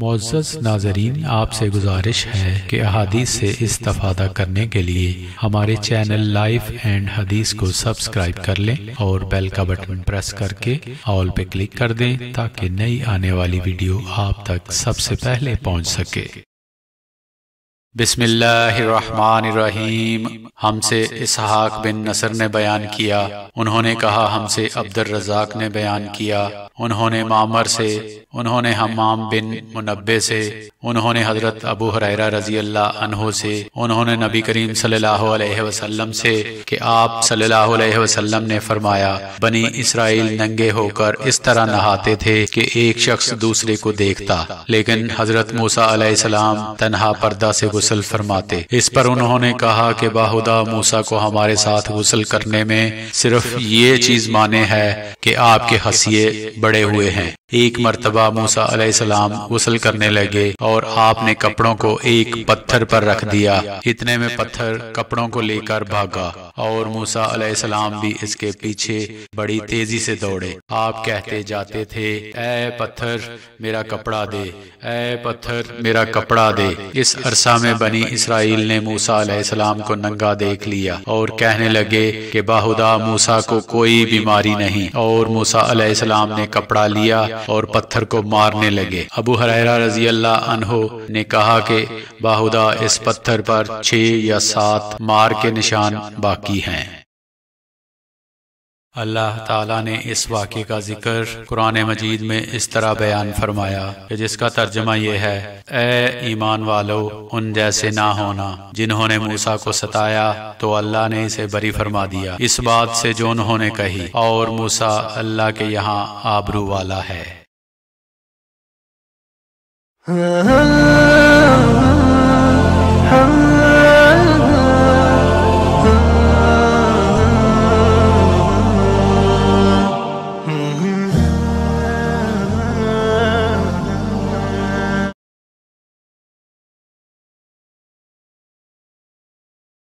معزز ناظرین، آپ سے گزارش ہے کہ احادیث سے استفادہ کرنے کے لیے ہمارے چینل لائف اینڈ حدیث کو سبسکرائب کر لیں اور بیل کا بٹن پریس کر کے آل پہ کلک کر دیں تاکہ نئی آنے والی ویڈیو آپ تک سب سے پہلے پہنچ سکے۔ بسم اللہ الرحمن الرحیم۔ ہم سے اسحاق بن نصر نے بیان کیا، انہوں نے کہا ہم سے عبد الرزاق نے بیان کیا، انہوں نے معمر سے، انہوں نے حمام بن منبہ سے، انہوں نے حضرت ابو ہریرہ رضی اللہ عنہ سے، انہوں نے نبی کریم صلی اللہ علیہ وسلم سے کہ آپ صلی اللہ علیہ وسلم نے فرمایا، بنی اسرائیل ننگے ہو کر اس طرح نہاتے تھے کہ ایک شخص دوسرے کو دیکھتا، لیکن حضرت موسیٰ علیہ السلام تنہا پردہ سے غسل فرماتے۔ اس پر انہوں نے کہا کہ باہدہ موسیٰ کو ہمارے ساتھ غسل کرنے میں صرف یہ چیز مانے ہے کہ آپ کے حصیے بڑے ہوئے ہیں۔ ایک مرتبہ موسیٰ علیہ السلام غسل کرنے لگے اور آپ نے کپڑوں کو ایک پتھر پر رکھ دیا، اتنے میں پتھر کپڑوں کو لے کر بھاگا اور موسیٰ علیہ السلام بھی اس کے پیچھے بڑی تیزی سے دوڑے۔ آپ کہتے جاتے تھے، اے پتھر میرا کپڑا دے، اے پتھر میرا کپڑا دے۔ اس عرصہ میں بنی اسرائیل نے موسیٰ علیہ السلام کو ننگا دیکھ لیا اور کہنے لگے کہ باہدہ موسیٰ کو کوئی بیماری نہیں، اور موسیٰ علیہ السلام نے کپڑا لیا اور پتھر کو مارنے لگے۔ ابو ہریرہ رضی اللہ عنہ نے کہا کہ باہدہ اس پتھر پر 6 یا 7 مار کے نشان باقی ہیں۔ اللہ تعالیٰ نے اس واقعے کا ذکر قرآن مجید میں اس طرح بیان فرمایا کہ جس کا ترجمہ یہ ہے، اے ایمان والو، ان جیسے نہ ہونا جنہوں نے موسیٰ کو ستایا تو اللہ نے اسے بری فرما دیا اس بات سے جو انہوں نے کہی، اور موسیٰ اللہ کے یہاں آبرو والا ہے۔